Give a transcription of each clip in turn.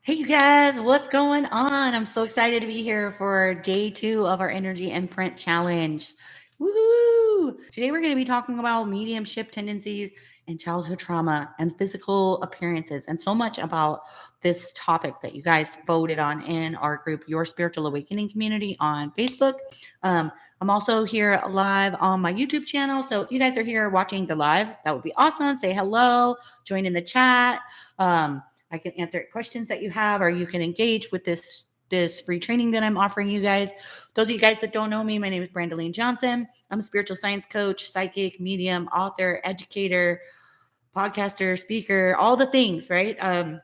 Hey, you guys, what's going on? I'm so excited to be here for day 2 of our Energy Imprint Challenge. Woohoo! Today we're going to be talking about mediumship tendencies and childhood trauma and physical appearances, and so much about this topic that you guys voted on in our group, Your Spiritual Awakening Community on Facebook. I'm also here live on my YouTube channel. So if you guys are here watching the live, that would be awesome. Say hello, join in the chat. I can answer questions that you have, or you can engage with this free training that I'm offering you guys. Those of you guys that don't know me, my name is Brandaline Johnson. I'm a spiritual science coach, psychic, medium, author, educator, podcaster, speaker, all the things, right? And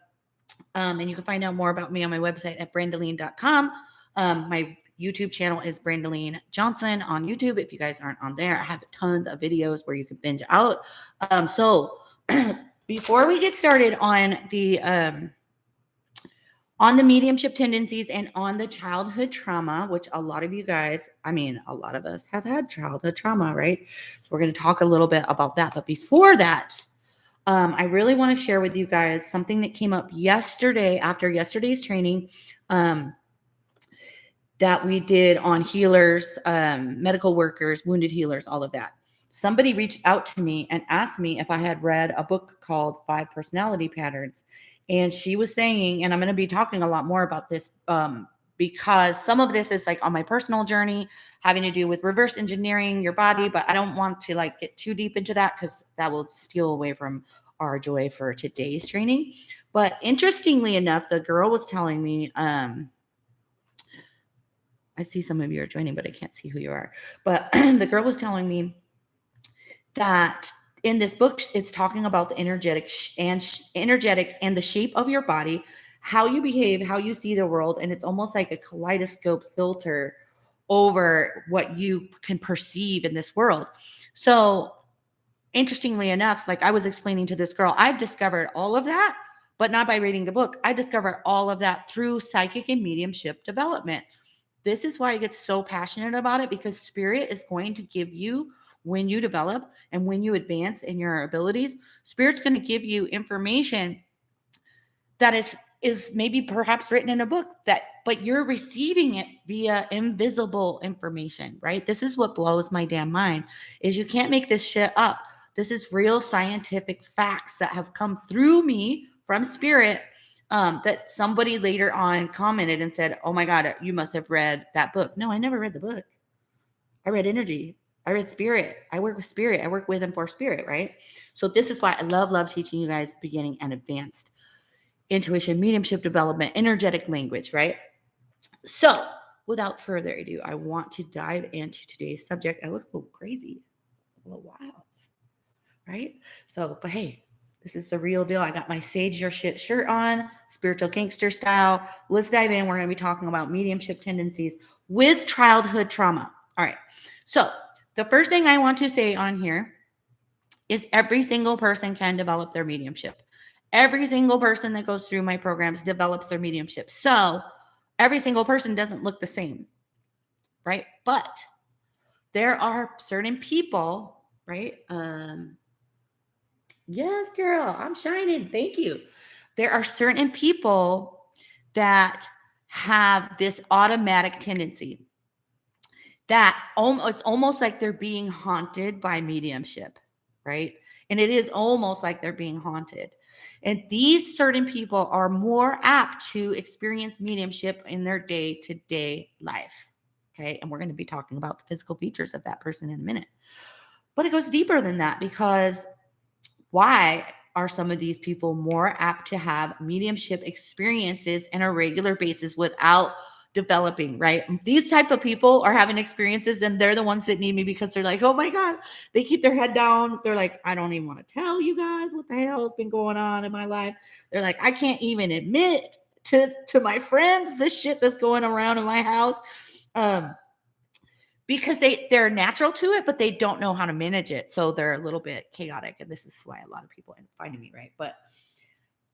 you can find out more about me on my website at brandaline.com. My YouTube channel is Brandaline Johnson on YouTube. If you guys aren't on there, I have tons of videos where you can binge out. So before we get started on the mediumship tendencies and on the childhood trauma, which a lot of you guys, a lot of us have had childhood trauma, right? So we're going to talk a little bit about that. But before that, I really want to share with you guys something that came up yesterday after yesterday's training that we did on healers, medical workers, wounded healers, all of that. Somebody reached out to me and asked me if I had read a book called 5 Personality Patterns. And she was saying, and I'm going to be talking a lot more about this because some of this is like on my personal journey having to do with reverse engineering your body, but I don't want to like get too deep into that because that will steal away from our joy for today's training. But interestingly enough, the girl was telling me, I see some of you are joining, but I can't see who you are. But the girl was telling me that in this book, it's talking about the energetics and the shape of your body, how you behave, how you see the world. And it's almost like a kaleidoscope filter over what you can perceive in this world. So interestingly enough, like I was explaining to this girl, I've discovered all of that, but not by reading the book. I discovered all of that through psychic and mediumship development. This is why I get so passionate about it, because spirit is going to give you, when you develop and when you advance in your abilities, spirit's going to give you information that is maybe perhaps written in a book, but you're receiving it via invisible information, right? This is what blows my damn mind, is you can't make this shit up. This is real scientific facts that have come through me from spirit, that somebody later on commented and said, oh my God, you must have read that book. No, I never read the book. I read energy. I read spirit. I work with spirit. I work with and for spirit, right? So this is why I love teaching you guys beginning and advanced intuition, mediumship development, energetic language, right? So without further ado, I want to dive into today's subject. I look a little crazy, a little wild, right? So, but hey, this is the real deal. I got my Sage Your Shit shirt on, spiritual gangster style. Let's dive in. We're going to be talking about mediumship tendencies with childhood trauma. All right. So the first thing I want to say on here is every single person can develop their mediumship. Every single person that goes through my programs develops their mediumship. So every single person doesn't look the same, right? But there are certain people, right? Yes, girl, I'm shining. Thank you. There are certain people that have this automatic tendency that it's almost like they're being haunted by mediumship, right? And it is almost like they're being haunted. And these certain people are more apt to experience mediumship in their day-to-day life. Okay. And we're going to be talking about the physical features of that person in a minute. But it goes deeper than that, because why are some of these people more apt to have mediumship experiences on a regular basis without developing, right? These type of people are having experiences and they're the ones that need me, because they're like, oh my God, they keep their head down. They're like, I don't even want to tell you guys what the hell has been going on in my life. They're like, I can't even admit to my friends the shit that's going around in my house. Because they're natural to it, but they don't know how to manage it. So they're a little bit chaotic. And this is why a lot of people are finding me, right? But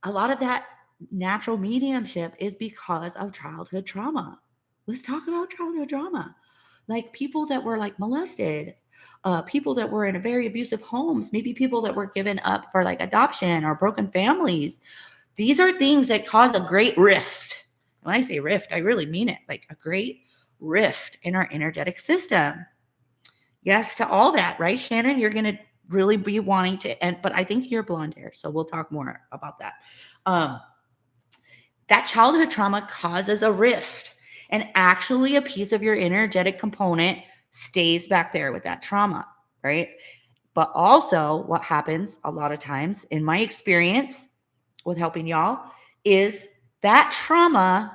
a lot of that natural mediumship is because of childhood trauma. Let's talk about childhood trauma. Like people that were like molested, people that were in a very abusive homes, maybe people that were given up for like adoption or broken families. These are things that cause a great rift. When I say rift, I really mean it, like a great rift in our energetic system. Yes to all that, right, Shannon? You're going to really be wanting to end, but I think you're blonde hair, so we'll talk more about that. That childhood trauma causes a rift, and actually a piece of your energetic component stays back there with that trauma, right? But also what happens a lot of times in my experience with helping y'all is that trauma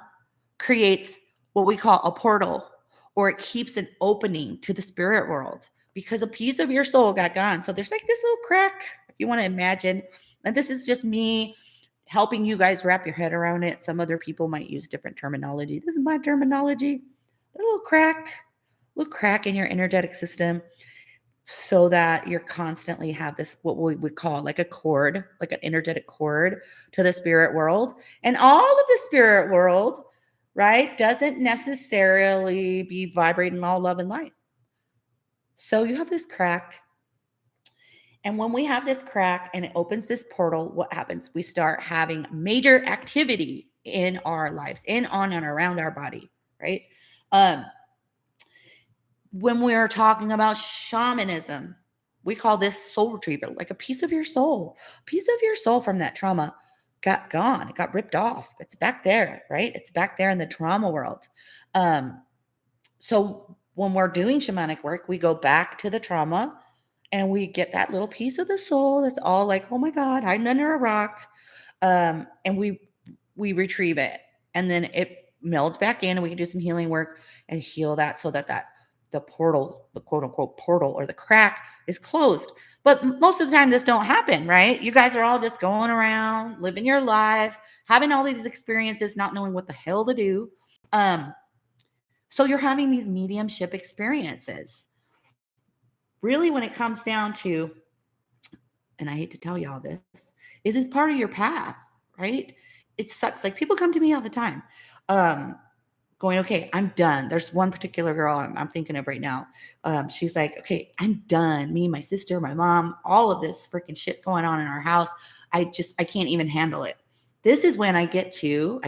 creates what we call a portal, or it keeps an opening to the spirit world because a piece of your soul got gone. So there's like this little crack, if you want to imagine. And this is just me helping you guys wrap your head around it. Some other people might use different terminology. This is my terminology. A little crack in your energetic system, so that you're constantly have this, what we would call like a cord, like an energetic cord to the spirit world. And all of the spirit world, right, doesn't necessarily be vibrating all love and light. So you have this crack. And when we have this crack and it opens this portal, what happens? We start having major activity in our lives, in, on, and around our body, right? When we are talking about shamanism, we call this soul retrieval, like a piece of your soul. A piece of your soul from that trauma got gone. It got ripped off. It's back there, right? It's back there in the trauma world. So when we're doing shamanic work, we go back to the trauma and we get that little piece of the soul that's all like, oh my God, hiding under a rock. And we retrieve it. And then it melds back in, and we can do some healing work and heal that, so that the portal, the quote unquote portal, or the crack is closed. But most of the time this don't happen, right? You guys are all just going around, living your life, having all these experiences, not knowing what the hell to do. So you're having these mediumship experiences. Really, when it comes down to, and I hate to tell y'all this, is it's part of your path, right? It sucks. Like, people come to me all the time, going, okay, I'm done. There's one particular girl I'm thinking of right now. She's like, okay, I'm done. Me, my sister, my mom, all of this freaking shit going on in our house. I can't even handle it. This is when I get to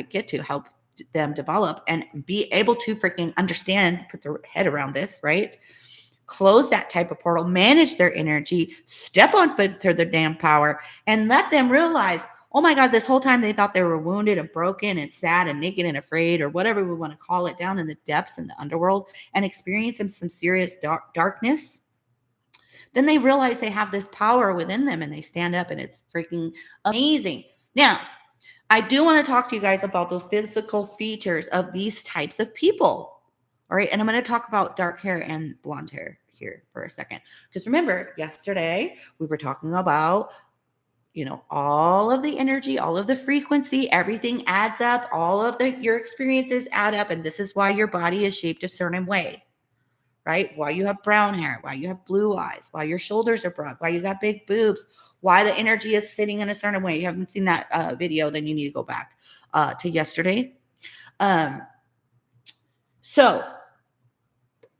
help them develop and be able to freaking understand, put their head around this, right? Close that type of portal, manage their energy, step on to their damn power, and let them realize, oh my God, this whole time they thought they were wounded and broken and sad and naked and afraid, or whatever we want to call it, down in the depths in the underworld, and experiencing some serious darkness. Then they realize they have this power within them, and they stand up, and it's freaking amazing. Now, I do want to talk to you guys about those physical features of these types of people. All right. And I'm going to talk about dark hair and blonde hair here for a second. Because remember, yesterday we were talking about, all of the energy, all of the frequency, everything adds up. All of your experiences add up. And this is why your body is shaped a certain way, right? Why you have brown hair, why you have blue eyes, why your shoulders are broad, why you got big boobs, why the energy is sitting in a certain way. You haven't seen that video, then you need to go back to yesterday. So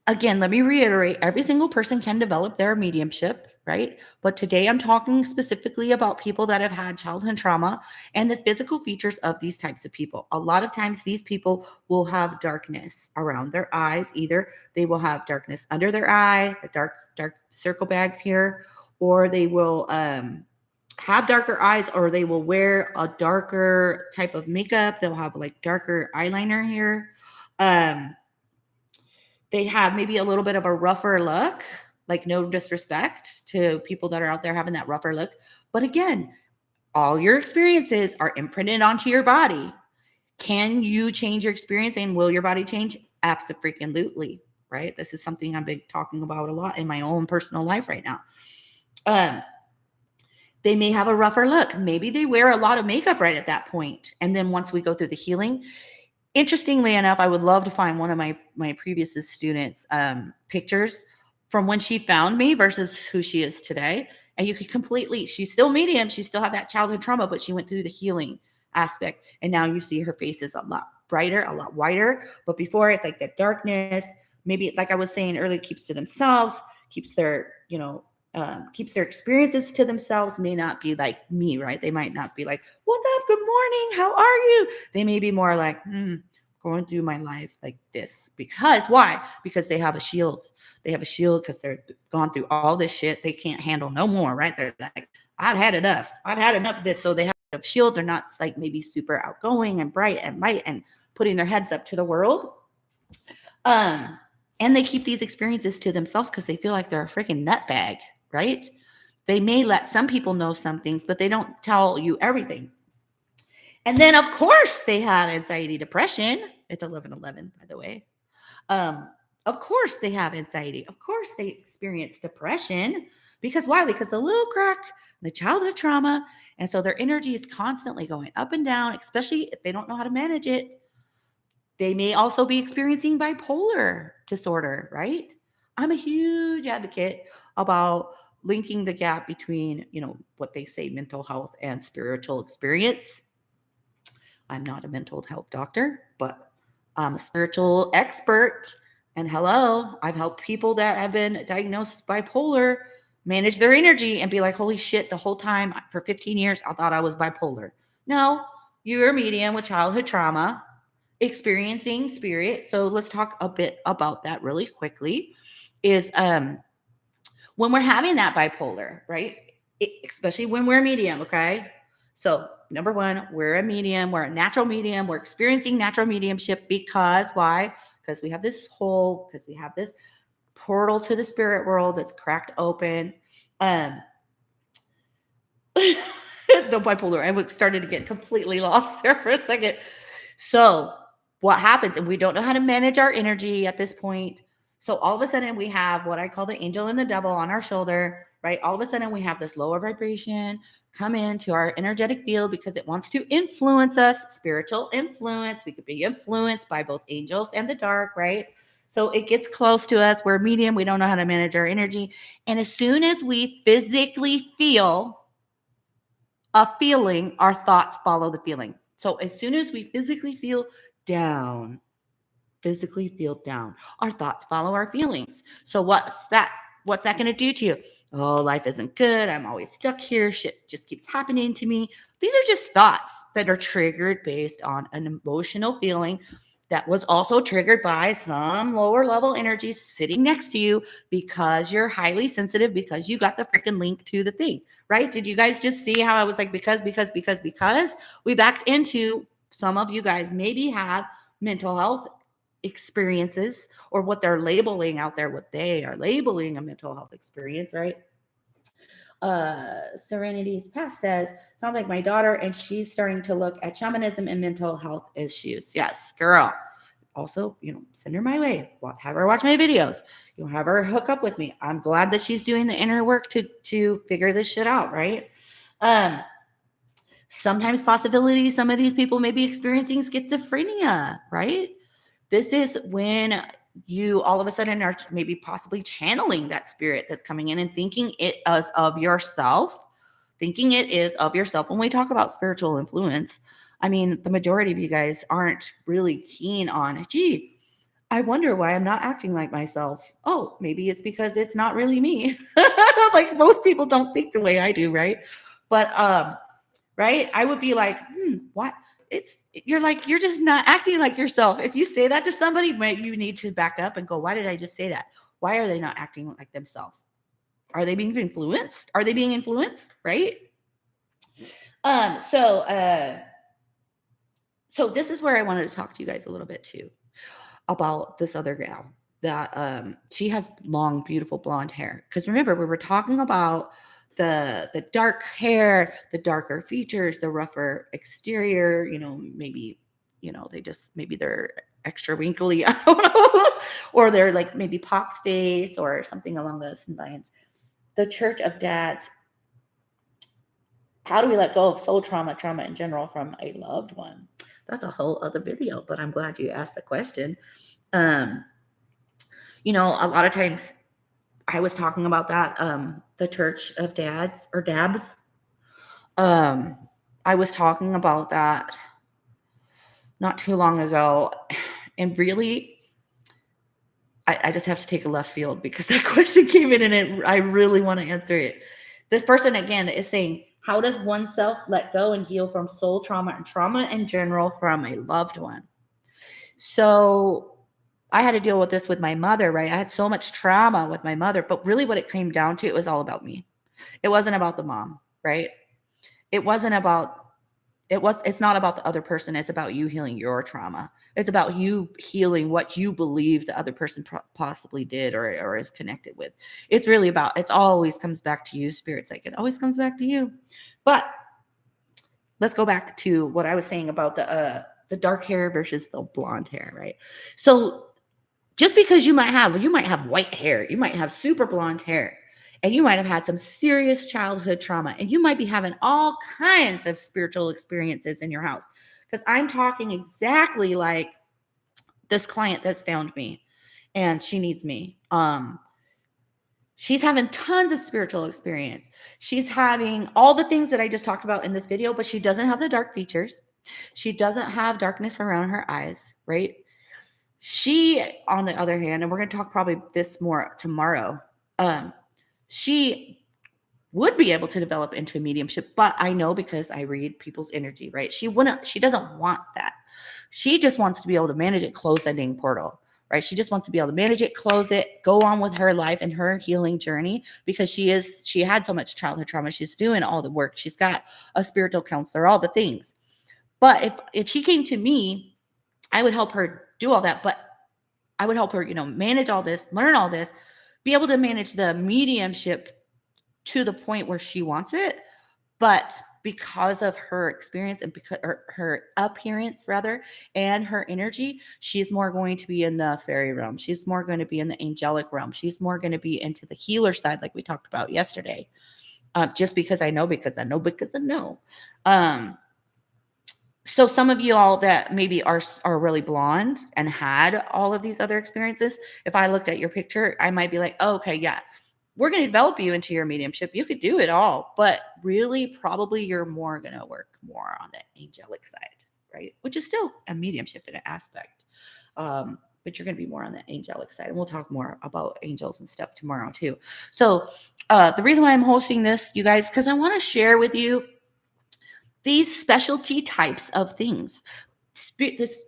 again, let me reiterate, every single person can develop their mediumship, right? But today I'm talking specifically about people that have had childhood trauma and the physical features of these types of people. A lot of times these people will have darkness around their eyes. Either they will have darkness under their eye, the dark circle bags here, or they will have darker eyes, or they will wear a darker type of makeup. They'll have like darker eyeliner here. They have maybe a little bit of a rougher look, like, no disrespect to people that are out there having that rougher look. But again, all your experiences are imprinted onto your body. Can you change your experience, and will your body change? Absolutely, right? This is something I've been talking about a lot in my own personal life right now. They may have a rougher look. Maybe they wear a lot of makeup right at that point. And then once we go through the healing, interestingly enough, I would love to find one of my previous students' pictures from when she found me versus who she is today. And you could she's still medium. She still had that childhood trauma, but she went through the healing aspect. And now you see her face is a lot brighter, a lot whiter. But before, it's like that darkness, maybe like I was saying earlier, keeps to themselves, keeps their, keeps their experiences to themselves may not be like me, right? They might not be like, "What's up? Good morning. How are you?" They may be more like, going through my life like this. Because why? Because they have a shield. They have a shield because they're gone through all this shit. They can't handle no more, right? They're like, I've had enough. I've had enough of this. So they have a shield. They're not like maybe super outgoing and bright and light and putting their heads up to the world. And they keep these experiences to themselves because they feel like they're a freaking nutbag, right? They may let some people know some things, but they don't tell you everything. And then, of course, they have anxiety, depression. It's 11:11, by the way. Of course, they have anxiety. Of course, they experience depression. Because why? Because the little crack, the childhood trauma. And so their energy is constantly going up and down, especially if they don't know how to manage it. They may also be experiencing bipolar disorder, right? I'm a huge advocate about linking the gap between, what they say mental health and spiritual experience. I'm not a mental health doctor, but I'm a spiritual expert. And hello, I've helped people that have been diagnosed bipolar manage their energy and be like, holy shit, the whole time for 15 years, I thought I was bipolar. No, you're a medium with childhood trauma experiencing spirit. So let's talk a bit about that really quickly. Is when we're having that bipolar, right? Especially when we're a medium, okay? So number one, we're a medium, we're a natural medium, we're experiencing natural mediumship because why? Because we have this hole, because we have this portal to the spirit world that's cracked open. The bipolar, I started to get completely lost there for a second. So what happens? And we don't know how to manage our energy at this point. So all of a sudden we have what I call the angel and the devil on our shoulder, right? All of a sudden we have this lower vibration come into our energetic field because it wants to influence us, spiritual influence. We could be influenced by both angels and the dark, right? So it gets close to us. We're medium. We don't know how to manage our energy. And as soon as we physically feel a feeling, our thoughts follow the feeling. So as soon as we physically feel down, our thoughts follow our feelings. So what's that? What's that going to do to you? Oh, life isn't good. I'm always stuck here. Shit just keeps happening to me. These are just thoughts that are triggered based on an emotional feeling that was also triggered by some lower level energy sitting next to you because you're highly sensitive, because you got the freaking link to the thing, right? Did you guys just see how I was like, because we backed into some of you guys maybe have mental health experiences or what they're labeling out there, what they are labeling a mental health experience, right? Serenity's Past says, sounds like my daughter, and she's starting to look at shamanism and mental health issues. Yes, girl. Also, send her my way. Have her watch my videos. Have her hook up with me. I'm glad that she's doing the inner work to figure this shit out, right? Sometimes possibility, some of these people may be experiencing schizophrenia, right? This is when you all of a sudden are maybe possibly channeling that spirit that's coming in and thinking it is of yourself. When we talk about spiritual influence, I mean, the majority of you guys aren't really keen on, gee, I wonder why I'm not acting like myself. Oh, maybe it's because it's not really me. Like most people don't think the way I do, right? But right, I would be like, what? You're just not acting like yourself. If you say that to somebody, you need to back up and go, why did I just say that? Why are they not acting like themselves? Are they being influenced? Right? So this is where I wanted to talk to you guys a little bit too about this other gal that she has long, beautiful blonde hair. Because remember, we were talking about the dark hair, the darker features, the rougher exterior, maybe, maybe they're extra wrinkly, I don't know, or they're like maybe pock face or something along those lines. The Church of Dads. How do we let go of soul trauma in general from a loved one? That's a whole other video, but I'm glad you asked the question. A lot of times I was talking about that, the Church of Dads or Dabs. I was talking about that not too long ago, and really, I just have to take a left field because that question came in and I really want to answer it. This person, again, is saying, how does oneself let go and heal from soul trauma and trauma in general from a loved one? So I had to deal with this with my mother, right? I had so much trauma with my mother, but really what it came down to, it was all about me. It wasn't about the mom, right? It wasn't about it's not about the other person. It's about you healing your trauma. It's about you healing what you believe the other person possibly did or is connected with. It's really about, it always comes back to you, Spirit's like, it always comes back to you. But let's go back to what I was saying about the dark hair versus the blonde hair, right? So just because you might have white hair, you might have super blonde hair, and you might have had some serious childhood trauma, and you might be having all kinds of spiritual experiences in your house. Because I'm talking exactly like this client that's found me, and she needs me. She's having tons of spiritual experience. She's having all the things that I just talked about in this video, but she doesn't have the dark features. She doesn't have darkness around her eyes, right? She, on the other hand, and we're going to talk probably this more tomorrow, she would be able to develop into a mediumship, but I know because I read people's energy, right? She doesn't want that. She just wants to be able to manage it, close that dang portal, right? She just wants to be able to manage it, close it, go on with her life and her healing journey because she had so much childhood trauma. She's doing all the work. She's got a spiritual counselor, all the things. But if she came to me, I would help her do all that, but I would help her, manage all this, learn all this, be able to manage the mediumship to the point where she wants it. But because of her experience and because her appearance rather, and her energy, she's more going to be in the fairy realm. She's more going to be in the angelic realm. She's more going to be into the healer side, like we talked about yesterday. Just because I know. So some of you all that maybe are really blonde and had all of these other experiences, if I looked at your picture, I might be like, oh, okay, yeah, we're going to develop you into your mediumship. You could do it all, but really probably you're more going to work more on the angelic side, right? Which is still a mediumship in an aspect. But you're going to be more on the angelic side. And we'll talk more about angels and stuff tomorrow too. So the reason why I'm hosting this, you guys, because I want to share with you these specialty types of things,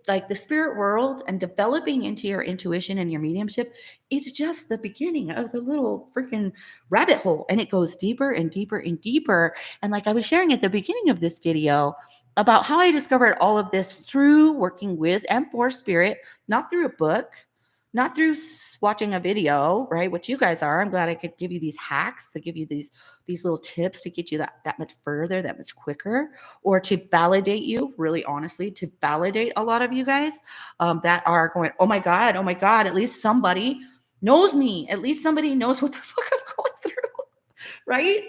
like the spirit world and developing into your intuition and your mediumship, it's just the beginning of the little freaking rabbit hole. And it goes deeper and deeper and deeper. And like I was sharing at the beginning of this video about how I discovered all of this through working with and for spirit, not through a book, not through watching a video, right? Which you guys are. I'm glad I could give you these hacks to give you these little tips to get you that much further, that much quicker, or to validate you, really honestly, to validate a lot of you guys that are going, oh my God, at least somebody knows me. At least somebody knows what the fuck I'm going through, right?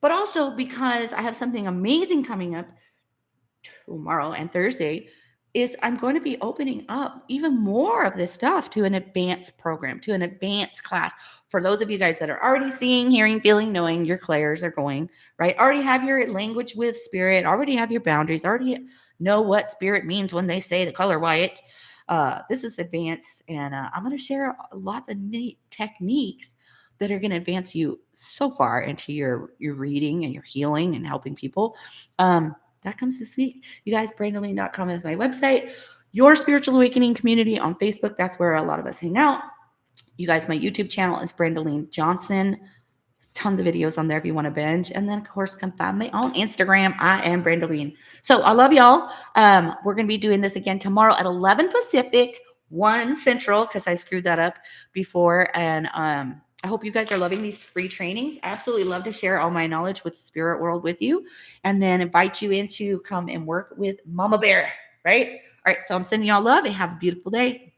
But also because I have something amazing coming up tomorrow and Thursday, is I'm going to be opening up even more of this stuff to an advanced program, to an advanced class. For those of you guys that are already seeing, hearing, feeling, knowing, your clairs are going, right? Already have your language with spirit, already have your boundaries, already know what spirit means when they say the color white. This is advanced, and I'm going to share lots of neat techniques that are going to advance you so far into your reading and your healing and helping people. That comes this week. You guys, brandoline.com is my website. Your Spiritual Awakening Community on Facebook. That's where a lot of us hang out. You guys, my YouTube channel is Brandoline Johnson. There's tons of videos on there if you want to binge. And then, of course, come find me on Instagram. I am Brandoline. So I love y'all. We're going to be doing this again tomorrow at 11 Pacific, 1 Central, because I screwed that up before. And I hope you guys are loving these free trainings. I absolutely love to share all my knowledge with the spirit world with you, and then invite you in to come and work with Mama Bear, right? All right, so I'm sending y'all love and have a beautiful day.